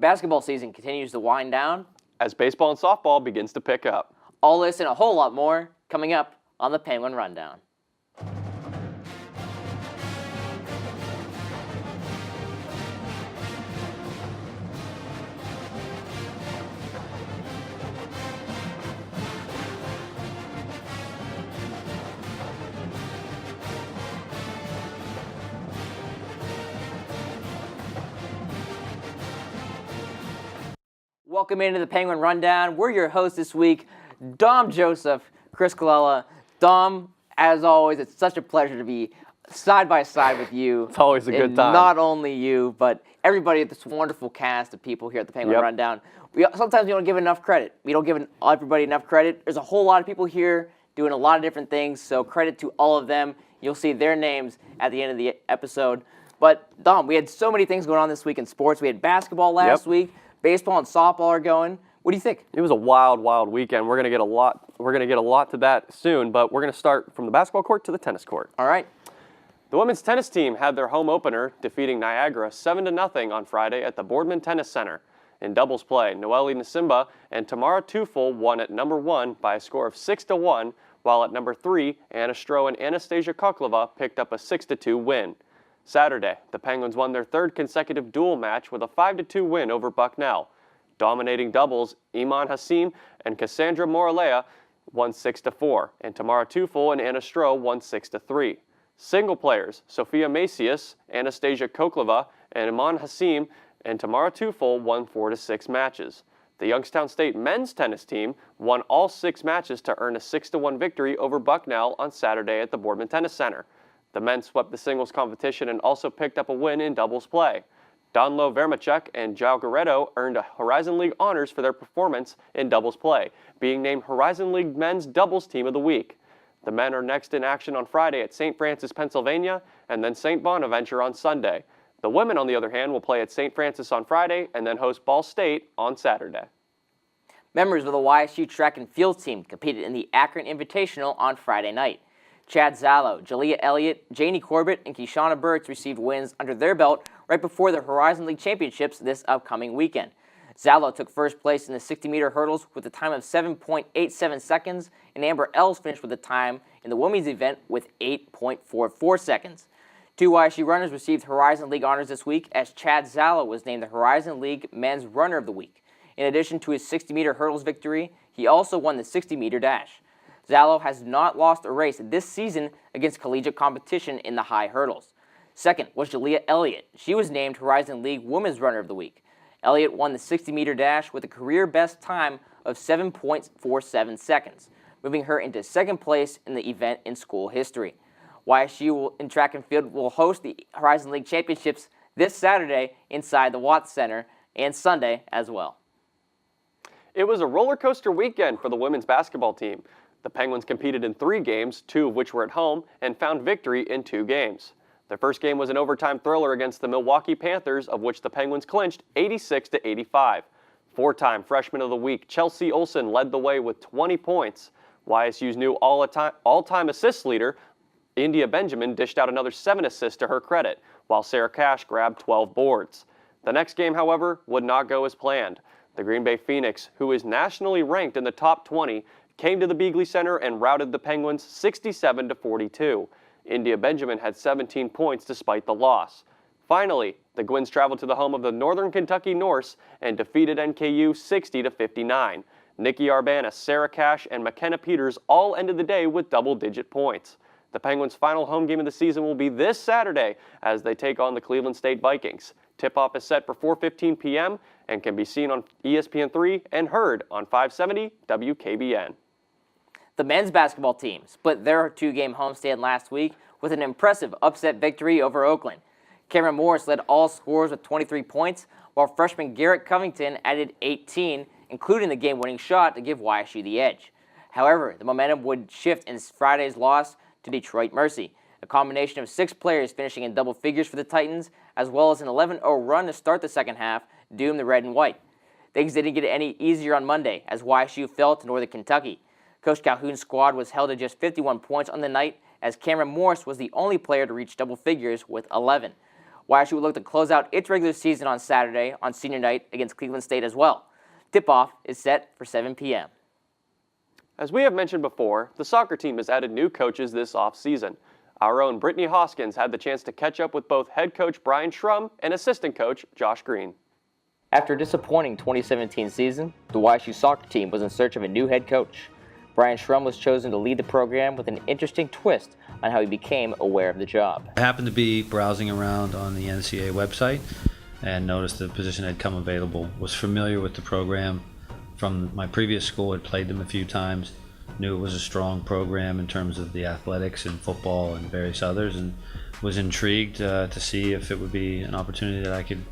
Basketball season continues to wind down as baseball and softball begins to pick up. All this and a whole lot more coming up on the Penguin Rundown. Welcome into the Penguin Rundown. We're your hosts this week, Dom Joseph, Chris Colella. Dom, as always, it's such a pleasure to be side by side with you. It's always a good time. Not only you, but everybody at this wonderful cast of people here at the Penguin Rundown. Sometimes we don't give enough credit. We don't give everybody enough credit. There's a whole lot of people here doing a lot of different things, so credit to all of them. You'll see their names at the end of the episode. But, Dom, we had so many things going on this week in sports. We had basketball last week. Baseball and softball are going. What do you think? It was a wild, wild weekend. We're gonna get a lot to that soon, but we're gonna start from the basketball court to the tennis court. All right. The women's tennis team had their home opener, defeating Niagara 7-0 on Friday at the Boardman Tennis Center. In doubles play, Noelle Nasimba and Tamara Tufel won at number 1 by a score of 6-1, while at number 3, Anna Stroh and Anastasia Koklova picked up a 6-2 win. Saturday, the Penguins won their third consecutive duel match with a 5-2 win over Bucknell. Dominating doubles, Iman Hassim and Cassandra Moralea won 6-4, and Tamara Tufel and Anna Stroh won 6-3. Single players, Sophia Macias, Anastasia Koklova, and Iman Hassim and Tamara Tufel won 4-6 matches. The Youngstown State men's tennis team won all 6 matches to earn a 6-1 victory over Bucknell on Saturday at the Boardman Tennis Center. The men swept the singles competition and also picked up a win in doubles play. Danlo Vermachek and João Guerrero earned a Horizon League honors for their performance in doubles play, being named Horizon League Men's Doubles Team of the Week. The men are next in action on Friday at St. Francis, Pennsylvania, and then St. Bonaventure on Sunday. The women, on the other hand, will play at St. Francis on Friday and then host Ball State on Saturday. Members of the YSU track and field team competed in the Akron Invitational on Friday night. Chad Zallo, Jalea Elliott, Janie Corbett, and Keshana Burks received wins under their belt right before the Horizon League Championships this upcoming weekend. Zallo took first place in the 60-meter hurdles with a time of 7.87 seconds, and Amber Els finished with a time in the women's event with 8.44 seconds. 2 YSU runners received Horizon League honors this week, as Chad Zallo was named the Horizon League Men's Runner of the Week. In addition to his 60-meter hurdles victory, he also won the 60-meter dash. Zallo has not lost a race this season against collegiate competition in the high hurdles. Second was Jalea Elliott. She was named Horizon League Women's Runner of the Week. Elliott won the 60-meter dash with a career best time of 7.47 seconds, moving her into second place in the event in school history. YSU in track and field will host the Horizon League Championships this Saturday inside the Watts Center and Sunday as well. It was a roller coaster weekend for the women's basketball team. The Penguins competed in 3 games, 2 of which were at home, and found victory in 2 games. Their first game was an overtime thriller against the Milwaukee Panthers, of which the Penguins clinched 86-85. 4-time Freshman of the Week Chelsea Olsen led the way with 20 points. YSU's new all-time assist leader, India Benjamin, dished out another 7 assists to her credit, while Sarah Cash grabbed 12 boards. The next game, however, would not go as planned. The Green Bay Phoenix, who is nationally ranked in the top 20, came to the Beagley Center and routed the Penguins 67-42. India Benjamin had 17 points despite the loss. Finally, the Gwins traveled to the home of the Northern Kentucky Norse and defeated NKU 60-59. Nikki Arbanis, Sarah Cash, and McKenna Peters all ended the day with double-digit points. The Penguins' final home game of the season will be this Saturday as they take on the Cleveland State Vikings. Tip-off is set for 4:15 p.m. and can be seen on ESPN3 and heard on 570 WKBN. The men's basketball team split their 2-game homestand last week with an impressive upset victory over Oakland. Cameron Morris led all scorers with 23 points, while freshman Garrett Covington added 18, including the game-winning shot to give YSU the edge. However, the momentum would shift in Friday's loss to Detroit Mercy. A combination of 6 players finishing in double figures for the Titans, as well as an 11-0 run to start the second half, doomed the red and white. Things didn't get any easier on Monday as YSU fell to Northern Kentucky. Coach Calhoun's squad was held to just 51 points on the night, as Cameron Morris was the only player to reach double figures with 11. YSU will look to close out its regular season on Saturday on senior night against Cleveland State as well. Tip-off is set for 7 p.m. As we have mentioned before, the soccer team has added new coaches this offseason. Our own Brittany Hoskins had the chance to catch up with both head coach Brian Schrum and assistant coach Josh Green. After a disappointing 2017 season, the YSU soccer team was in search of a new head coach. Brian Schrum was chosen to lead the program with an interesting twist on how he became aware of the job. I happened to be browsing around on the NCAA website and noticed the position had come available. Was familiar with the program from my previous school, had played them a few times, knew it was a strong program in terms of the athletics and football and various others, and was intrigued to see if it would be an opportunity that I could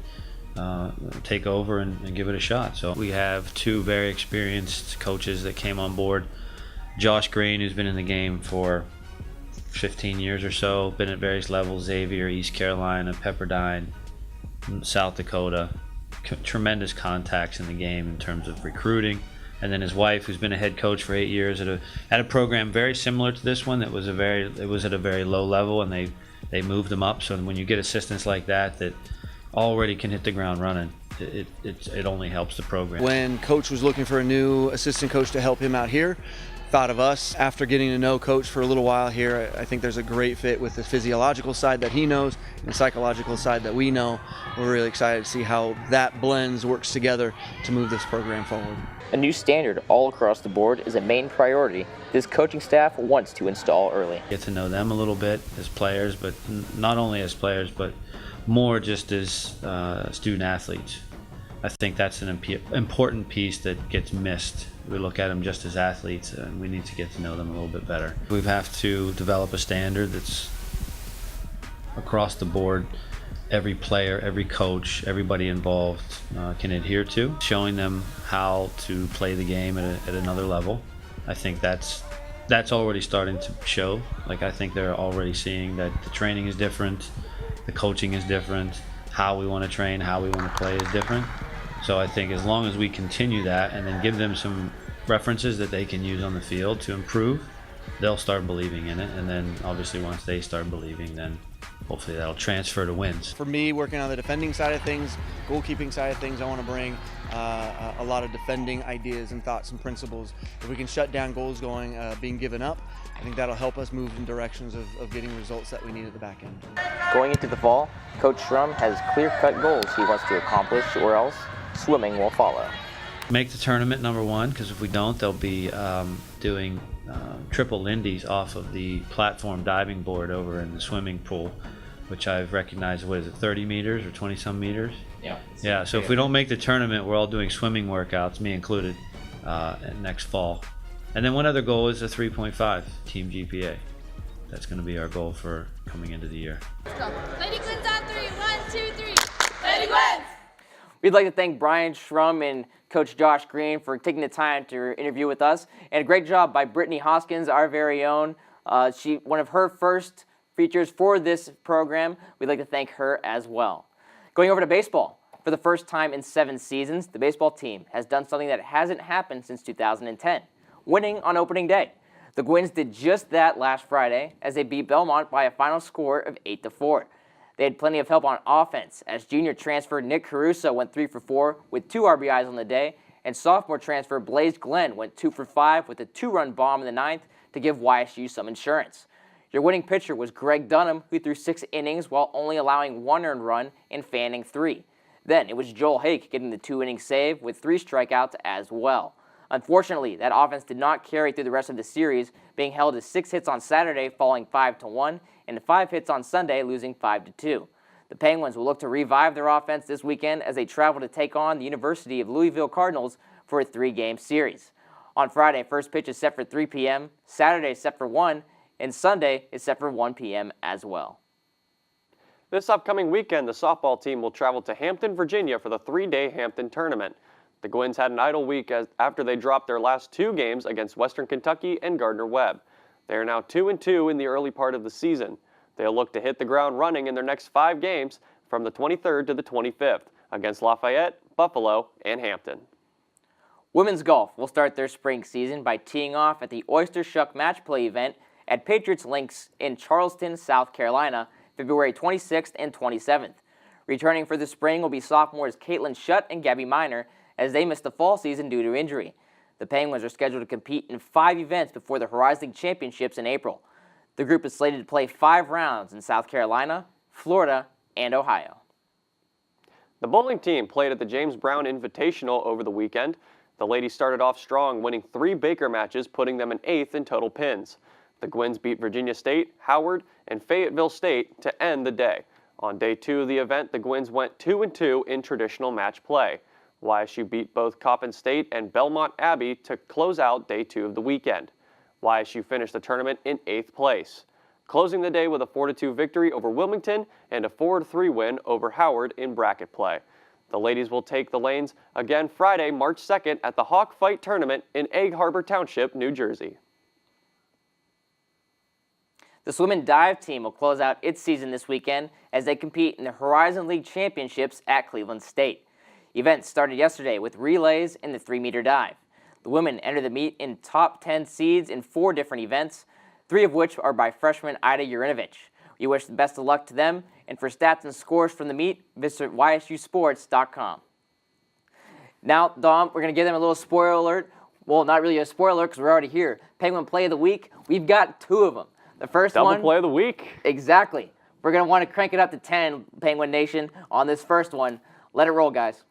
take over and give it a shot. So we have two very experienced coaches that came on board. Josh Green, who's been in the game for 15 years or so, been at various levels, Xavier, East Carolina, Pepperdine, South Dakota. Tremendous contacts in the game in terms of recruiting. And then his wife, who's been a head coach for 8 years at a program very similar to this one, that was it was at a very low level, and they moved them up. So when you get assistants like that already can hit the ground running, it only helps the program. When coach was looking for a new assistant coach to help him out here, thought of us. After getting to know coach for a little while here, I think there's a great fit with the physiological side that he knows and the psychological side that we know. We're really excited to see how that blends, works together to move this program forward. A new standard all across the board is a main priority this coaching staff wants to install early. Get to know them a little bit as players, but not only as players, but more just as student athletes. I think that's an important piece that gets missed. We look at them just as athletes, and we need to get to know them a little bit better. We have to develop a standard that's across the board. Every player, every coach, everybody involved can adhere to, showing them how to play the game at another level. I think that's already starting to show. Like, I think they're already seeing that the training is different, the coaching is different, how we want to train, how we want to play is different. So I think as long as we continue that and then give them some references that they can use on the field to improve, they'll start believing in it. And then obviously once they start believing, then hopefully that'll transfer to wins. For me, working on the defending side of things, goalkeeping side of things, I want to bring a lot of defending ideas and thoughts and principles. If we can shut down goals being given up, I think that'll help us move in directions of getting results that we need at the back end. Going into the fall, Coach Schrum has clear-cut goals he wants to accomplish, or else swimming will follow. Make the tournament number one, because if we don't, they'll be doing triple Lindy's off of the platform diving board over in the swimming pool, which I've recognized, 30 meters or 20-some meters? Yeah, so if we don't make the tournament, we're all doing swimming workouts, me included, next fall. And then one other goal is a 3.5 team GPA. That's going to be our goal for coming into the year. Lady Gwynn's on 3. 1, 2, 3. Lady Gwynn! We'd like to thank Brian Schrum and Coach Josh Green for taking the time to interview with us. And a great job by Brittany Hoskins, our very own. One of her first features for this program. We'd like to thank her as well. Going over to baseball. For the first time in 7 seasons, the baseball team has done something that hasn't happened since 2010, winning on opening day. The Gwynns did just that last Friday as they beat Belmont by a final score of 8-4. They had plenty of help on offense as junior transfer Nick Caruso went 3 for 4 with 2 RBIs on the day, and sophomore transfer Blaze Glenn went 2 for 5 with a 2-run bomb in the 9th to give YSU some insurance. Your winning pitcher was Greg Dunham, who threw 6 innings while only allowing 1 earned run and fanning 3. Then it was Joel Hake getting the 2-inning save with 3 strikeouts as well. Unfortunately, that offense did not carry through the rest of the series, being held to 6 hits on Saturday, falling 5-1, and 5 hits on Sunday, losing 5-2. The Penguins will look to revive their offense this weekend as they travel to take on the University of Louisville Cardinals for a 3-game series. On Friday, first pitch is set for 3 p.m., Saturday is set for 1, and Sunday is set for 1 p.m. as well. This upcoming weekend, the softball team will travel to Hampton, Virginia for the 3-day Hampton tournament. The Gwynns had an idle week after they dropped their last 2 games against Western Kentucky and Gardner-Webb. They are now 2-2 in the early part of the season. They'll look to hit the ground running in their next 5 games from the 23rd to the 25th against Lafayette, Buffalo, and Hampton. Women's golf will start their spring season by teeing off at the Oyster Shuck Match Play event at Patriots Links in Charleston, South Carolina, February 26th and 27th. Returning for the spring will be sophomores Caitlin Shutt and Gabby Miner, as they missed the fall season due to injury. The Penguins are scheduled to compete in 5 events before the Horizon League Championships in April. The group is slated to play 5 rounds in South Carolina, Florida, and Ohio. The bowling team played at the James Brown Invitational over the weekend. The ladies started off strong, winning 3 Baker matches, putting them in 8th in total pins. The Gwins beat Virginia State, Howard, and Fayetteville State to end the day. On day 2 of the event, the Gwins went 2-2 in traditional match play. YSU beat both Coppin State and Belmont Abbey to close out day 2 of the weekend. YSU finished the tournament in 8th place, closing the day with a 4-2 victory over Wilmington and a 4-3 win over Howard in bracket play. The ladies will take the lanes again Friday, March 2nd at the Hawk Fight Tournament in Egg Harbor Township, New Jersey. The swim and dive team will close out its season this weekend as they compete in the Horizon League Championships at Cleveland State. Events started yesterday with relays and the 3-meter dive. The women enter the meet in top 10 seeds in 4 different events, 3 of which are by freshman Ida Urinovich. We wish the best of luck to them, and for stats and scores from the meet, visit ysusports.com. Now, Dom, we're going to give them a little spoiler alert. Well, not really a spoiler alert because we're already here. Penguin Play of the Week, we've got 2 of them. The first Double one... play of the week. Exactly. We're going to want to crank it up to 10, Penguin Nation, on this first one. Let it roll, guys.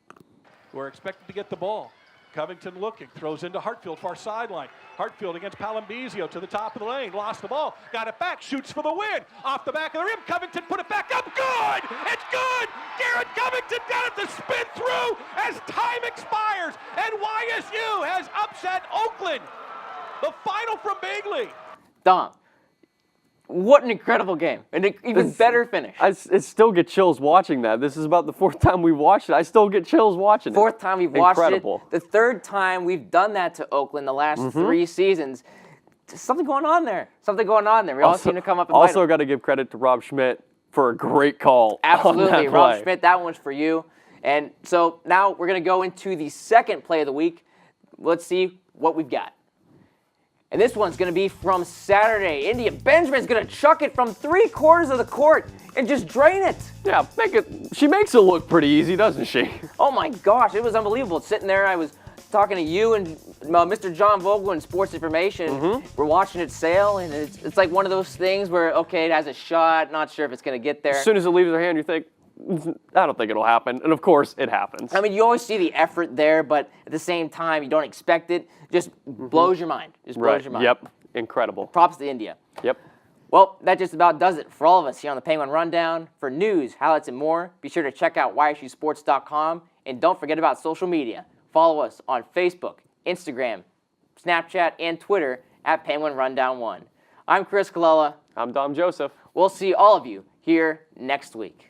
We're expected to get the ball. Covington looking, throws into Hartfield, far sideline. Hartfield against Palambizio to the top of the lane, lost the ball, got it back, shoots for the win. Off the back of the rim, Covington put it back up, good! It's good! Garrett Covington got it to spin through as time expires, and YSU has upset Oakland. The final from Bagley. Dom, what an incredible game. An even better finish. I still get chills watching that. This is about the 4th time we've watched it. I still get chills watching it. 4th time we've watched Incredible. it. The 3rd time we've done that to Oakland the last 3 seasons. There's something going on there. Something going on there. We all seem to come up and bite Also 'em. got to give credit to Rob Schmidt for a great call. Absolutely. On that Rob play. Schmidt, that one's for you. And so now we're going to go into the second play of the week. Let's see what we've got. And this one's going to be from Saturday. India Benjamin's going to chuck it from 3/4 of the court and just drain it. Yeah, she makes it look pretty easy, doesn't she? Oh my gosh, it was unbelievable. Sitting there, I was talking to you and Mr. John Vogel in Sports Information. We're watching it sail, and it's like one of those things where, okay, it has a shot, not sure if it's going to get there. As soon as it leaves her hand, you think, I don't think it'll happen. And of course, it happens. I mean, you always see the effort there, but at the same time, you don't expect it. Just blows your mind. Just blows your mind. Yep. Incredible. Props to India. Yep. Well, that just about does it for all of us here on the Penguin Rundown. For news, highlights, and more, be sure to check out ysusports.com, and don't forget about social media. Follow us on Facebook, Instagram, Snapchat, and Twitter at Penguin Rundown 1. I'm Chris Colella. I'm Dom Joseph. We'll see all of you here next week.